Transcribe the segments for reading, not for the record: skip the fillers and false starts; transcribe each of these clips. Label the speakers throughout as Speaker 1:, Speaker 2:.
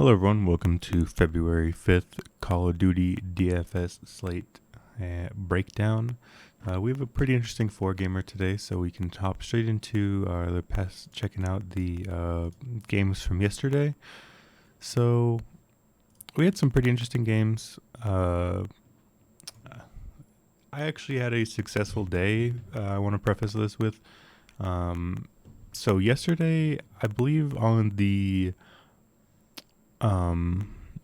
Speaker 1: Hello, everyone. Welcome to February 5th Call of Duty DFS Slate breakdown. We have a pretty interesting four gamer today, so we can hop straight into the past, checking out the games from yesterday. So, we had some pretty interesting games. I actually had a successful day. I want to preface this with. So, yesterday, I believe on the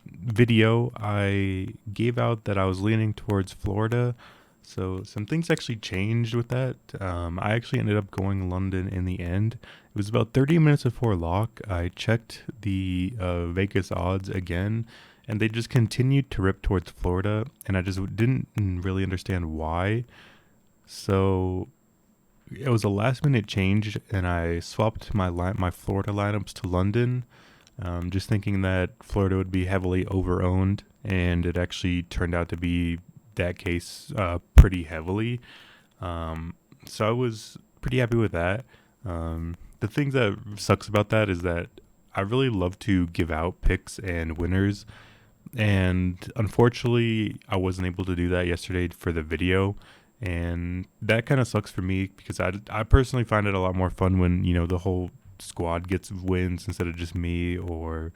Speaker 1: video, I gave out that I was leaning towards Florida. So some things actually changed with that. I actually ended up going London in the end. It was about 30 minutes before lock. I checked the Vegas odds again, and they just continued to rip towards Florida, and I just didn't really understand why. So it was a last minute change, and I swapped my Florida lineups to London. Just thinking that Florida would be heavily over-owned, and it actually turned out to be that case pretty heavily. So I was pretty happy with that. The thing that sucks about that is that I really love to give out picks and winners, and unfortunately I wasn't able to do that yesterday for the video. And that kind of sucks for me because I personally find it a lot more fun when, the whole squad gets wins instead of just me, or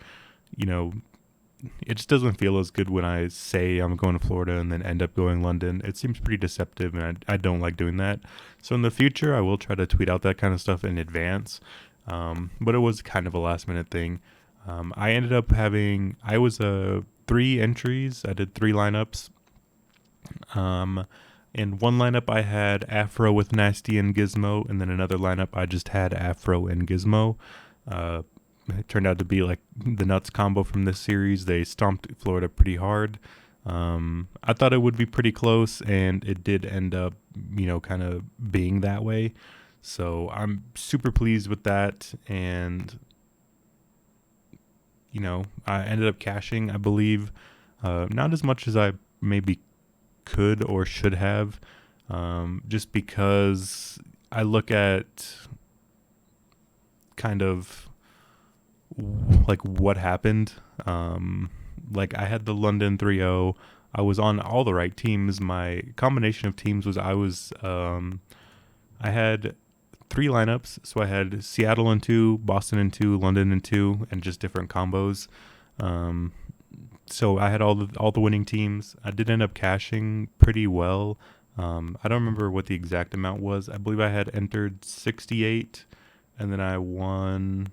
Speaker 1: it just doesn't feel as good when I say I'm going to Florida and then end up going London. It seems pretty deceptive, and I don't like doing that. So in the future, I will try to tweet out that kind of stuff in advance. But it was kind of a last minute thing. I was 3 entries. I did 3 lineups. In one lineup, I had Afro with Nasty and Gizmo, and then another lineup, I just had Afro and Gizmo. It turned out to be like the nuts combo from this series. They stomped Florida pretty hard. I thought it would be pretty close, and it did end up, kind of being that way. So I'm super pleased with that, and, I ended up cashing, I believe, not as much as I maybe could or should have, just because I look at kind of like what happened. Like I had the London 3-0. I was on all the right teams. My combination of teams was I had 3 lineups. So I had Seattle in 2, Boston in 2, London in 2, and just different combos. So I had all the winning teams. I did end up cashing pretty well. I don't remember what the exact amount was. I believe I had entered 68, and then I won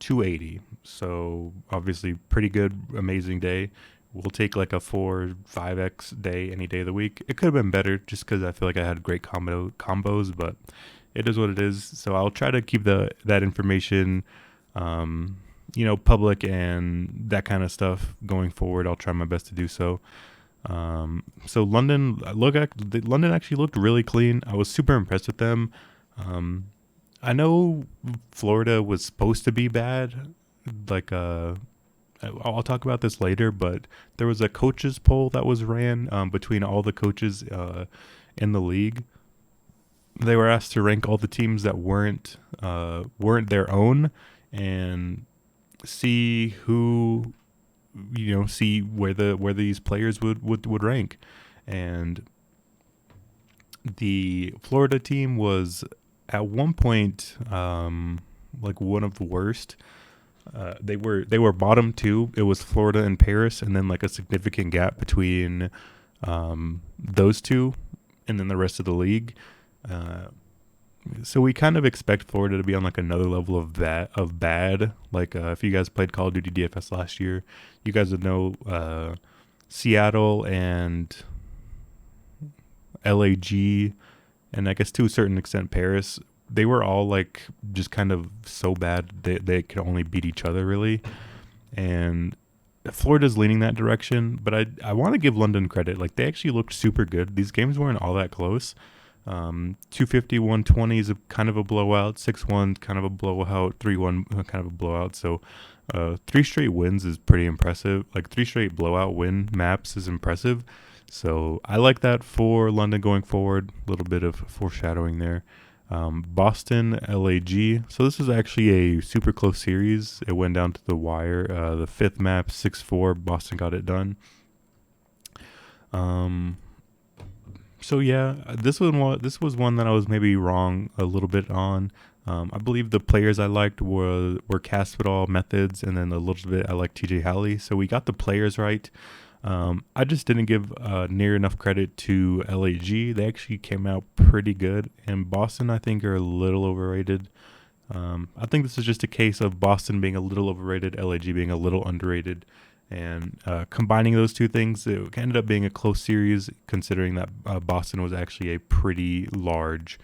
Speaker 1: 280. So obviously pretty good, amazing day. We'll take like a 4-5x day any day of the week. It could have been better just because I feel like I had great combos, but it is what it is. So I'll try to keep that information public and that kind of stuff going forward. I'll try my best to do so. So London actually looked really clean. I was super impressed with them. I know Florida was supposed to be bad. Like, I'll talk about this later, but there was a coaches poll that was ran between all the coaches in the league. They were asked to rank all the teams that weren't their own and see who, see where these players would rank. And the Florida team was at one point like one of the worst. They were bottom 2. It was Florida and Paris, and then like a significant gap between those two and then the rest of the league. So we kind of expect Florida to be on like another level of bad. Like if you guys played Call of Duty DFS last year, you guys would know Seattle and LAG, and I guess to a certain extent Paris, they were all like just kind of so bad they could only beat each other really. And Florida's leaning that direction, but I want to give London credit. Like they actually looked super good. These games weren't all that close. 250, 120 is kind of a blowout. 6-1 kind of a blowout. 3-1 kind of a blowout. So 3 straight wins is pretty impressive. Like 3 straight blowout win maps is impressive. So I like that for London going forward. A little bit of foreshadowing there. Boston LAG. So this is actually a super close series. It went down to the wire. The fifth map, 6-4. Boston got it done. So yeah, this was one that I was maybe wrong a little bit on. I believe the players I liked were Caspital Methods, and then a little bit I liked TJ Halley. So we got the players right. I just didn't give near enough credit to LAG. They actually came out pretty good, and Boston I think are a little overrated. I think this is just a case of Boston being a little overrated, LAG being a little underrated, and combining those two things, it ended up being a close series, considering that Boston was actually a pretty large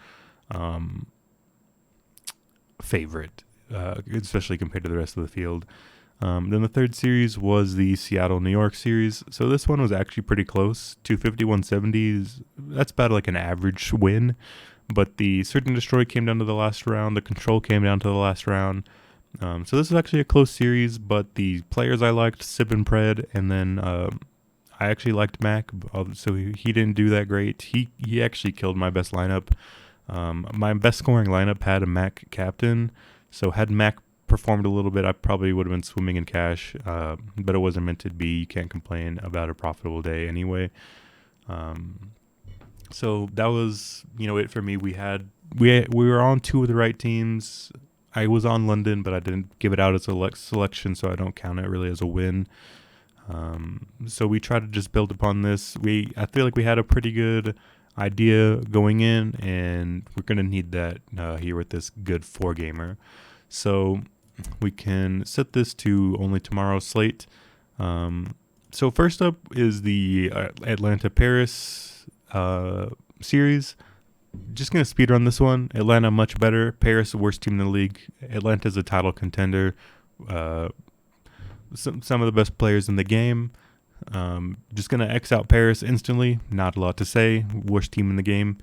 Speaker 1: favorite, especially compared to the rest of the field. Then the third series was the Seattle-New York series. So this one was actually pretty close. 250-170s, that's about like an average win. But the Search and Destroy came down to the last round. The Control came down to the last round. So this is actually a close series, but the players I liked, Sip and Pred, and then I actually liked Mac, so he didn't do that great. He actually killed my best lineup. My best scoring lineup had a Mac captain, so had Mac performed a little bit, I probably would have been swimming in cash, but it wasn't meant to be. You can't complain about a profitable day anyway. So that was, it for me. We were on two of the right teams. I was on London, but I didn't give it out as a selection, so I don't count it really as a win. So we tried to just build upon this. I feel like we had a pretty good idea going in, and we're going to need that here with this good 4-gamer. So we can set this to only tomorrow's slate. So first up is the Atlanta-Paris series. Just going to speed run this one. Atlanta much better. Paris the worst team in the league. Atlanta's a title contender. Some of the best players in the game. Just going to X out Paris instantly. Not a lot to say. Worst team in the game.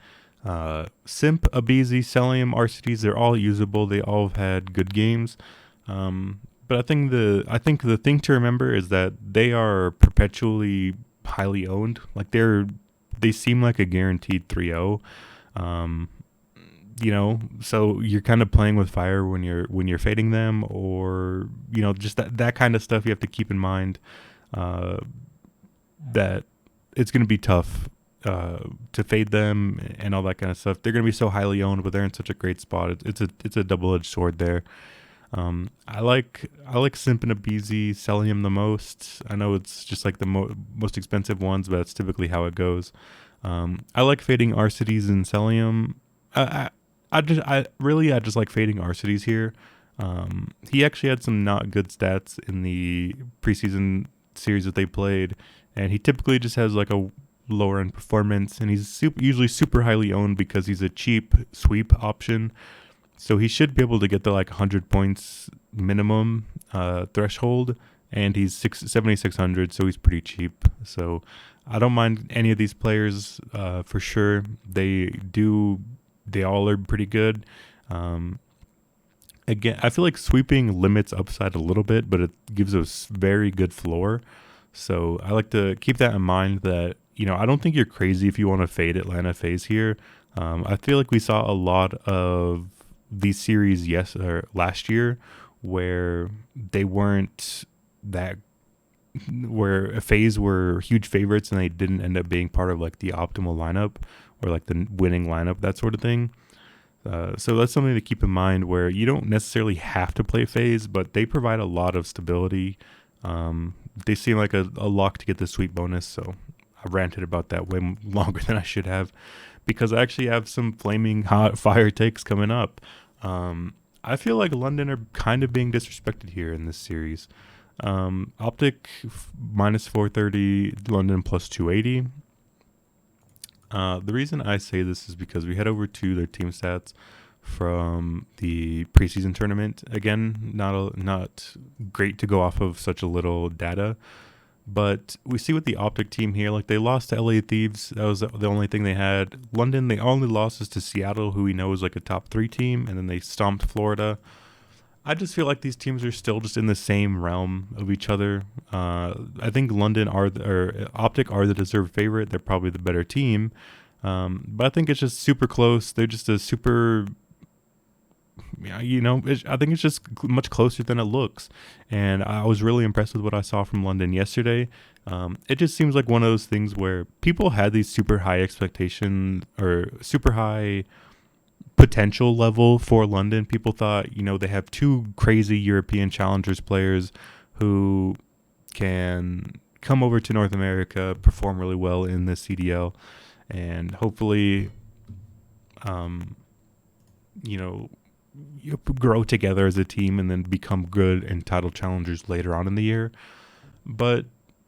Speaker 1: Simp, Abizi, Celium, RCDs, they're all usable. They all have had good games. But I think the thing to remember is that they are perpetually highly owned. Like they seem like a guaranteed 3-0. So you're kind of playing with fire when you're fading them, or just that kind of stuff. You have to keep in mind that it's going to be tough to fade them and all that kind of stuff. They're going to be so highly owned, but they're in such a great spot. It's a double-edged sword there. I like Simp and Abizi, selling him the most. I know it's just like the most expensive ones, but that's typically how it goes. I like fading Arcides and Celium. I just like fading Arcides here. He actually had some not good stats in the preseason series that they played, and he typically just has like a lower end performance, and he's usually super highly owned because he's a cheap sweep option. So he should be able to get the 100 points minimum threshold, and he's 7,600, so he's pretty cheap. So I don't mind any of these players for sure. They all are pretty good. Again, I feel like sweeping limits upside a little bit, but it gives us very good floor. So I like to keep that in mind that, I don't think you're crazy if you want to fade Atlanta phase here. I feel like we saw a lot of these series last year where they weren't where a phase were huge favorites and they didn't end up being part of the optimal lineup or the winning lineup, that sort of thing. So that's something to keep in mind, where you don't necessarily have to play phase, but they provide a lot of stability. They seem like a lock to get the sweep bonus, so I ranted about that way longer than I should have, because I actually have some flaming hot fire takes coming up. I feel like London are kind of being disrespected here in this series. Optic minus 430, London plus 280. The reason I say this is because we head over to their team stats from the preseason tournament. Again, not great to go off of such a little data, but we see with the Optic team here, they lost to LA Thieves. That was the only thing they had. London, they only losses to Seattle, who we know is a top 3 team, and then they stomped Florida. I just feel like these teams are still just in the same realm of each other. I think London or Optic are the deserved favorite. They're probably the better team. But I think it's just super close. They're just a super, yeah, I think it's just much closer than it looks. And I was really impressed with what I saw from London yesterday. It just seems like one of those things where people had these super high expectation or super high potential level for London. People thought, they have two crazy European challengers players who can come over to North America, perform really well in the CDL, and hopefully, um, you know, you grow together as a team and then become good and title challengers later on in the year. But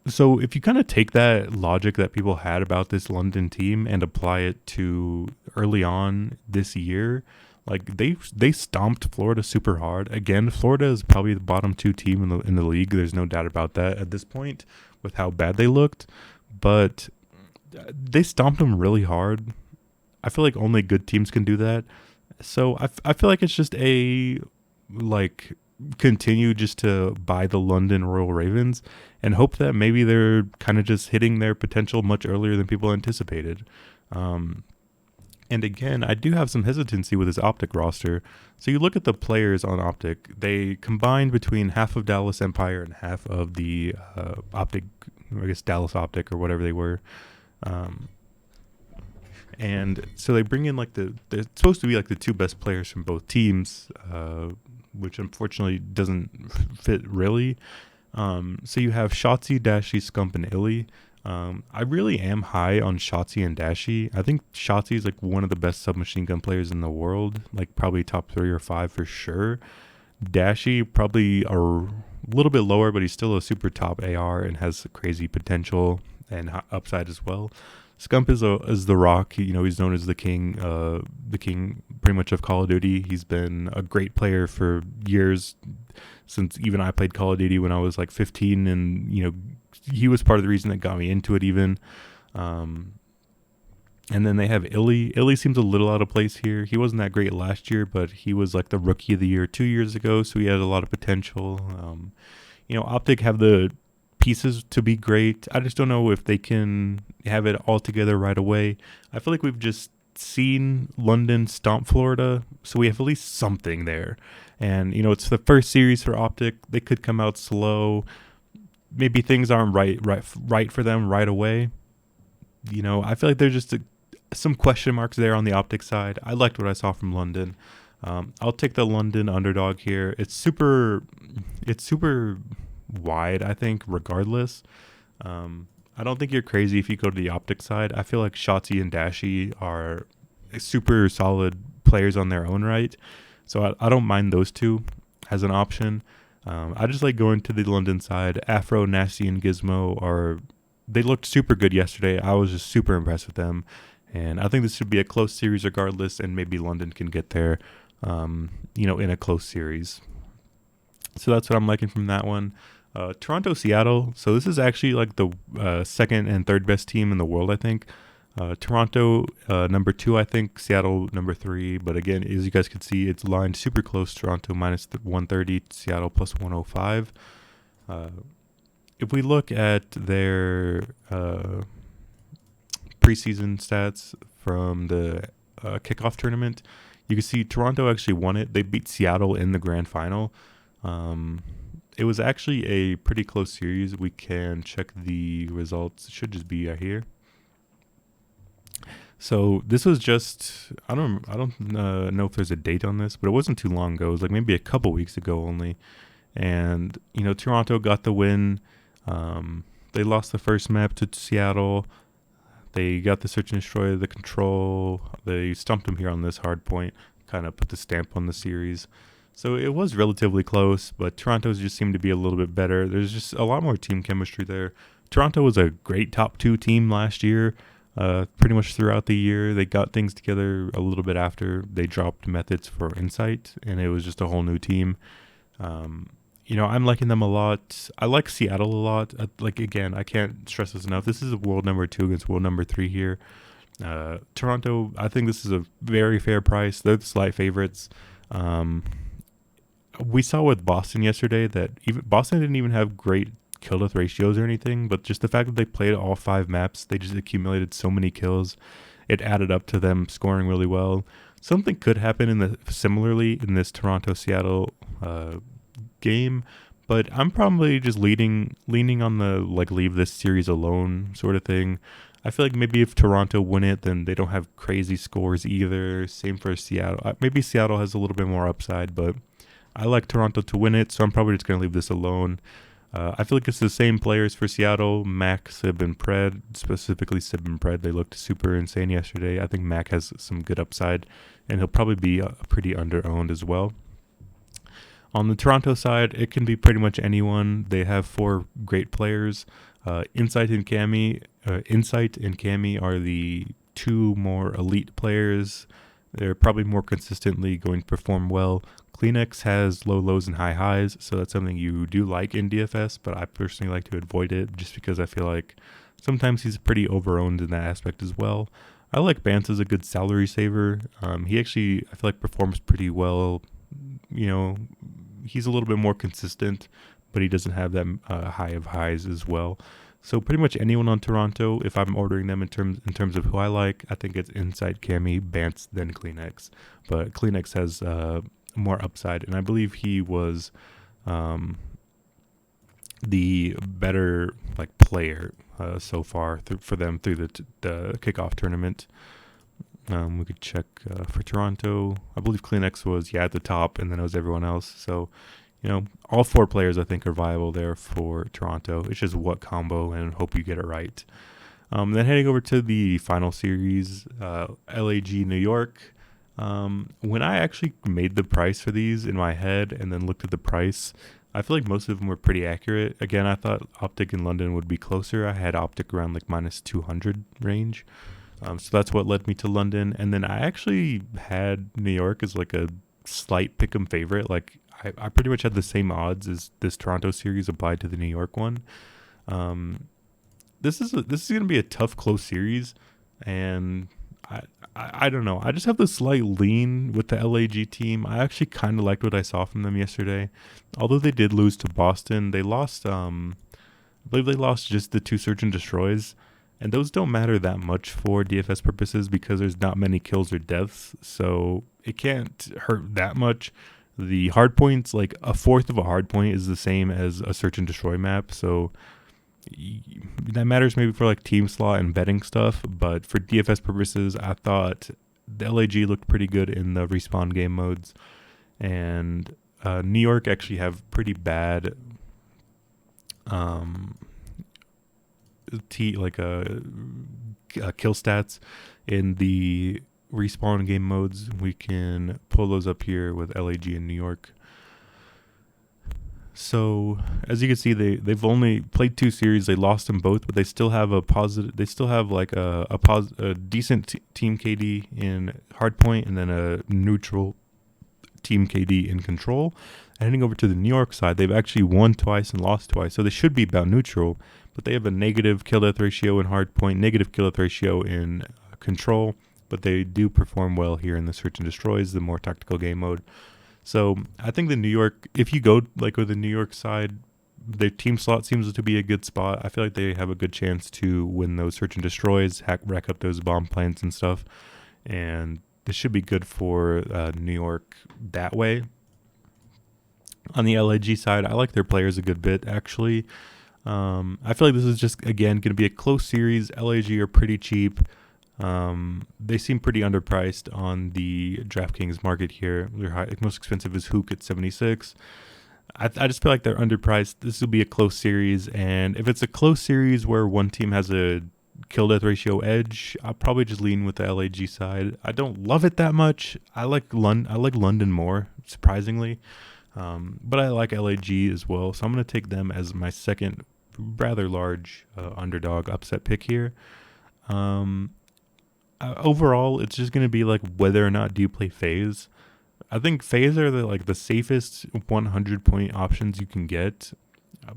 Speaker 1: so if you kind of take that logic that people had about this London team and apply it to early on this year, like they stomped Florida super hard. Again, Florida is probably the bottom two team in the league. There's no doubt about that at this point with how bad they looked. But they stomped them really hard. I feel like only good teams can do that. So I feel like it's just like continue just to buy the London Royal Ravens and hope that maybe they're kind of just hitting their potential much earlier than people anticipated. And again, I do have some hesitancy with his Optic roster. So you look at the players on Optic, they combined between half of Dallas Empire and half of the Optic, I guess Dallas Optic or whatever they were. And so they bring in they're supposed to be like the two best players from both teams, which unfortunately doesn't fit really. So you have Shotzi, Dashi, Scump, and Illy. I really am high on Shotzi and Dashi. I think Shotzi is like one of the best submachine gun players in the world, like probably top 3 or 5 for sure. Dashi probably a little bit lower, but he's still a super top AR and has crazy potential and upside as well. Scump is the Rock. He's known as the king pretty much of Call of Duty. He's been a great player for years, since even I played Call of Duty when I was like 15, and he was part of the reason that got me into it even. And then they have Illy. Illy seems a little out of place here. He wasn't that great last year, but he was like the rookie of the year 2 years ago, so he had a lot of potential. Optic have the pieces to be great. I just don't know if they can have it all together right away. I feel like we've just seen London stomp Florida, so we have at least something there. And it's the first series for Optic. They could come out slow. Maybe things aren't right for them right away. I feel like there's just some question marks there on the Optic side. I liked what I saw from London. I'll take the London underdog here. It's super wide, I think, regardless. I don't think you're crazy if you go to the Optic side. I feel like Shotzi and Dashi are super solid players on their own right. So I don't mind those two as an option. I just like going to the London side. Afro, Nasty, and Gizmo they looked super good yesterday. I was just super impressed with them. And I think this should be a close series regardless, and maybe London can get there, in a close series. So that's what I'm liking from that one. Toronto, Seattle. So this is actually like the second and third best team in the world, I think. Toronto, number 2, I think. Seattle, number 3. But again, as you guys can see, it's lined super close. Toronto minus 130, Seattle plus 105. If we look at their preseason stats from the kickoff tournament, you can see Toronto actually won it. They beat Seattle in the grand final. It was actually a pretty close series. We can check the results. It should just be right here. So this was just, I don't know if there's a date on this, but it wasn't too long ago. It was like maybe a couple weeks ago only. And, Toronto got the win. They lost the first map to Seattle. They got the search and destroy, the control. They stumped them here on this hard point, kind of put the stamp on the series. So it was relatively close, but Toronto's just seemed to be a little bit better. There's just a lot more team chemistry there. Toronto was a great top 2 team last year, pretty much throughout the year. They got things together a little bit after they dropped methods for Insight, and it was just a whole new team. I'm liking them a lot. I like Seattle a lot. Again, I can't stress this enough. This is world number 2 against world number 3 here. Toronto, I think this is a very fair price. They're the slight favorites. We saw with Boston yesterday that Boston didn't even have great kill death ratios or anything, but just the fact that they played all 5 maps, they just accumulated so many kills. it added up to them scoring really well. Something could happen similarly in this Toronto-Seattle game, but I'm probably just leaning on the like leave this series alone sort of thing. I feel like maybe if Toronto win it, then they don't have crazy scores either. Same for Seattle. Maybe Seattle has a little bit more upside, but I like Toronto to win it, so I'm probably just going to leave this alone. I feel like it's the same players for Seattle, Mac, Sib, and Pred, specifically Sib and Pred. They looked super insane yesterday. I think Mac has some good upside, and he'll probably be pretty under-owned as well. On the Toronto side, it can be pretty much anyone. They have 4 great players. Insight and Cammy are the 2 more elite players. They're probably more consistently going to perform well. Kleenex has low lows and high highs, so that's something you do like in DFS, but I personally like to avoid it just because I feel like sometimes he's pretty over-owned in that aspect as well. I like Bance as a good salary saver. He actually, I feel like, performs pretty well. You know, he's a little bit more consistent, but he doesn't have that high of highs as well. So pretty much anyone on Toronto, if I'm ordering them in terms of who I like, I think it's Insight, Cammy, Bance, then Kleenex. But Kleenex has more upside, and I believe he was the better like player so far for them through the kickoff tournament. We could check for Toronto. I believe Kleenex was at the top, and then it was everyone else. So, you know, all 4 players I think are viable there for Toronto. It's just what combo, and hope you get it right. Then heading over to the final series, LAG New York. When I actually made the price for these in my head and then looked at the price, I feel like most of them were pretty accurate. Again, I thought Optic in London would be closer. I had Optic around like minus 200 range. So that's what led me to London. And then I actually had New York as like a slight pick'em favorite. Like I pretty much had the same odds as this Toronto series applied to the New York one. This is going to be a tough, close series, and I don't know. I just have the slight lean with the LAG team. I actually kind of liked what I saw from them yesterday. Although they did lose to Boston, they lost. I believe they lost just the 2 search and destroys, and those don't matter that much for DFS purposes because there's not many kills or deaths, so it can't hurt that much. The hard points, like a fourth of a hard point, is the same as a search and destroy map, so that matters maybe for like team slot and betting stuff, but for DFS purposes, I thought the LAG looked pretty good in the respawn game modes, and New York actually have pretty bad kill stats in the respawn game modes. We can pull those up here with LAG in New York. So as you can see, they've only played 2 series. They lost them both, but they still have a positive. They still have like a decent team KD in hardpoint, and then a neutral team KD in control. And heading over to the New York side, they've actually won twice and lost twice, so they should be about neutral. But they have a negative kill death ratio in hardpoint, negative kill death ratio in control. But they do perform well here in the search and destroys, the more tactical game mode. So I think the New York, if you go like with the New York side, their team slot seems to be a good spot. I feel like they have a good chance to win those search and destroys, rack up those bomb plants and stuff. And this should be good for New York that way. On the LAG side, I like their players a good bit, actually. I feel like this is just, again, going to be a close series. LAG are pretty cheap. They seem pretty underpriced on the Draftkings market here. Their most expensive is Hook at 76. I just feel like they're underpriced. This will be a close series, and if it's a close series where one team has a kill death ratio edge, I'll probably just lean with the LAG side. I don't love it that much. I like London more, surprisingly, but I like LAG as well. So I'm going to take them as my second rather large underdog upset pick here. Overall, it's just going to be like whether or not do you play phase. I think phase are the safest 100 point options you can get,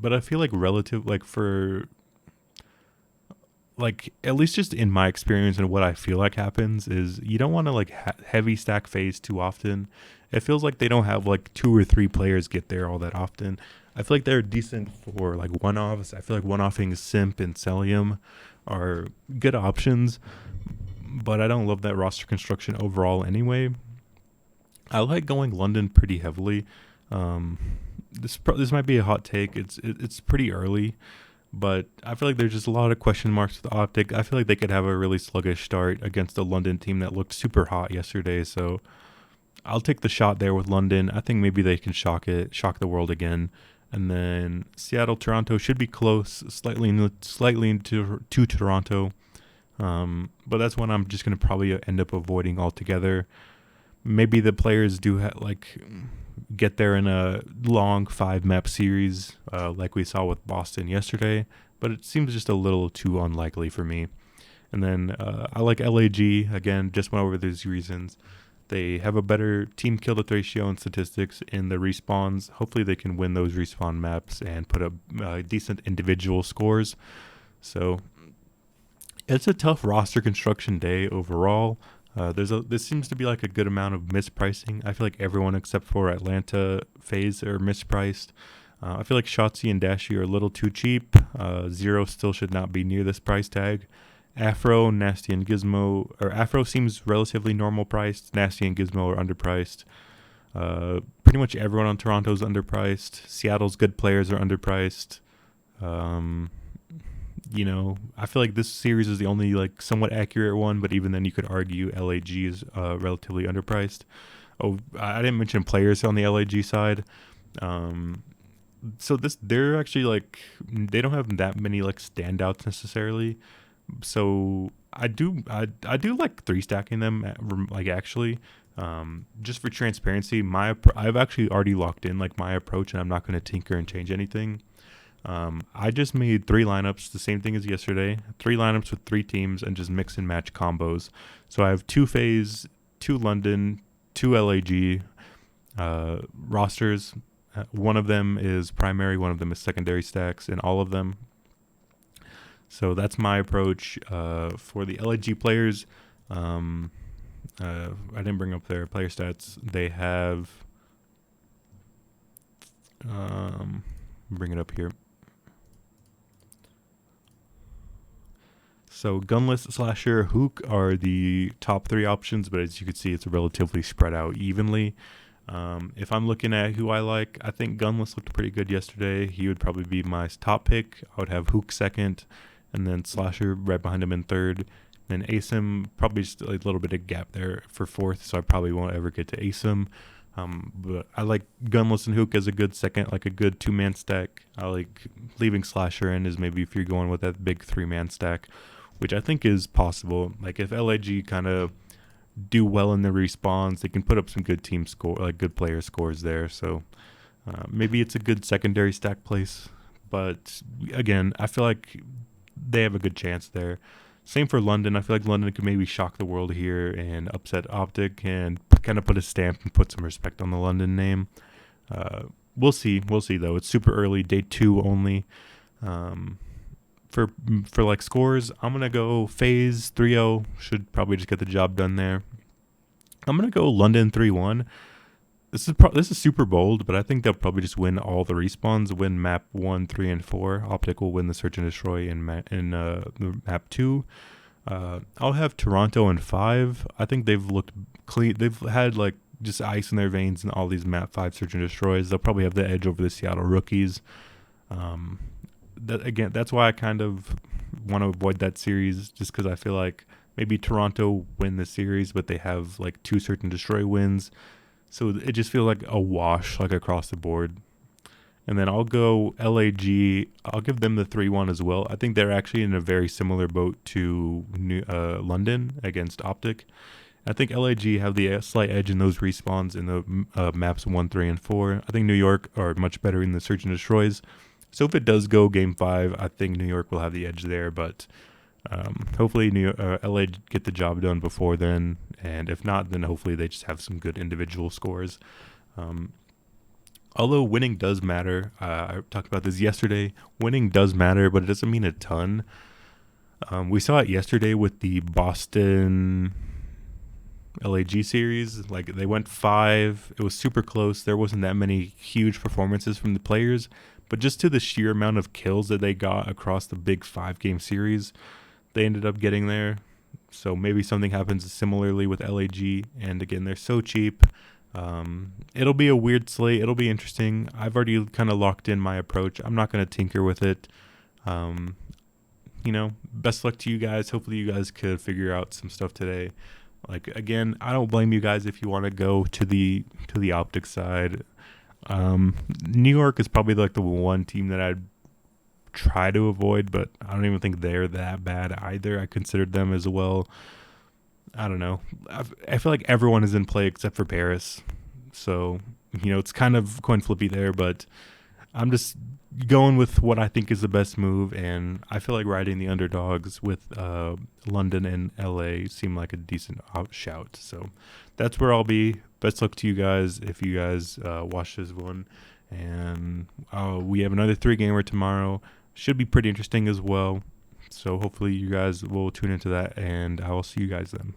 Speaker 1: but I feel like at least just in my experience and what I feel like happens is you don't want to heavy stack phase too often. It feels like they don't have like 2 or 3 players get there all that often. I feel like they're decent for like one-offs. I feel like one-offing Simp and Celium are good options. but I don't love that roster construction overall anyway. I like going London pretty heavily. Um, this might be a hot take. It's pretty early, but I feel like there's just a lot of question marks with Optic. I feel like they could have a really sluggish start against a London team that looked super hot yesterday. So I'll take the shot there with London. I think maybe they can shock the world again. And then Seattle, Toronto should be close, slightly into to Toronto. But that's one I'm just gonna probably end up avoiding altogether. Maybe the players do get there in a long 5 map series, like we saw with Boston yesterday. But it seems just a little too unlikely for me. And then I like LAG again. Just went over these reasons. They have a better team kill death ratio and statistics in the respawns. Hopefully they can win those respawn maps and put up decent individual scores. So it's a tough roster construction day overall. This seems to be like a good amount of mispricing. I feel like everyone except for Atlanta FaZe are mispriced. I feel like Shotzi and Dashi are a little too cheap. Zero still should not be near this price tag. Afro, Nasty, and Gizmo, or Afro seems relatively normal priced. Nasty and Gizmo are underpriced. Pretty much everyone on Toronto is underpriced. Seattle's good players are underpriced. I feel like this series is the only like somewhat accurate one, but even then you could argue LAG is relatively underpriced. Oh, I didn't mention players on the LAG side. So they're actually like, they don't have that many like standouts necessarily. So I do like 3 stacking them actually, just for transparency. I've actually already locked in like my approach, and I'm not going to tinker and change anything. I just made 3 lineups, the same thing as yesterday. 3 lineups with 3 teams and just mix and match combos. So I have 2 FaZe, 2 London, 2 LAG rosters. One of them is primary, one of them is secondary stacks in all of them. So that's my approach for the LAG players. I didn't bring up their player stats. They have, bring it up here. So Gunless, Slasher, Hook are the top 3 options, but as you can see, it's relatively spread out evenly. If I'm looking at who I like, I think Gunless looked pretty good yesterday. He would probably be my top pick. I would have Hook second, and then Slasher right behind him in third. Then Asim, probably just a little bit of gap there for fourth, so I probably won't ever get to Asim. But I like Gunless and Hook as a good second, like a good 2-man stack. I like leaving Slasher in as maybe if you're going with that big 3-man stack, which I think is possible. Like if LAG kind of do well in the respawns, they can put up some good team score, like good player scores there. So maybe it's a good secondary stack place. But again, I feel like they have a good chance there. Same for London. I feel like London could maybe shock the world here and upset Optic and kind of put a stamp and put some respect on the London name. We'll see. We'll see though. It's super early, day 2 only. For like scores, I'm gonna go FaZe 3-0. Should probably just get the job done there. I'm gonna go London 3-1. This is super bold, but I think they'll probably just win all the respawns, win map 1, 3, and 4. Optic will win the search and destroy in map 2. I'll have Toronto in 5. I think they've looked clean. They've had like just ice in their veins in all these map 5 search and destroys. They'll probably have the edge over the Seattle rookies. That's why I kind of want to avoid that series, just because I feel like maybe Toronto win the series, but they have like 2 search and destroy wins. So it just feels like a wash, like across the board. And then I'll go LAG. I'll give them the 3-1 as well. I think they're actually in a very similar boat to London against Optic. I think LAG have the slight edge in those respawns in the maps 1, 3, and 4. I think New York are much better in the search and destroys. So if it does go game 5, I think New York will have the edge there. But hopefully LA get the job done before then, and if not, then hopefully they just have some good individual scores. Although winning does matter, I talked about this yesterday. Winning does matter, but it doesn't mean a ton. We saw it yesterday with the Boston LAG series. Like they went 5. It was super close. There wasn't that many huge performances from the players, but just to the sheer amount of kills that they got across the big 5-game series, they ended up getting there. So maybe something happens similarly with LAG. And again, they're so cheap. It'll be a weird slate. It'll be interesting. I've already kind of locked in my approach. I'm not going to tinker with it. Um, Best luck to you guys. Hopefully you guys could figure out some stuff today. Like, again, I don't blame you guys if you want to go to the optic side. New York is probably like the one team that I'd try to avoid, but I don't even think they're that bad either. I considered them as well. I don't know. I feel like everyone is in play except for Paris. So, it's kind of coin flippy there, but I'm just going with what I think is the best move, and I feel like riding the underdogs with London and LA seem like a decent shout. So that's where I'll be. Best luck to you guys if you guys watch this one. And we have another 3-gamer tomorrow. Should be pretty interesting as well. So hopefully you guys will tune into that, and I will see you guys then.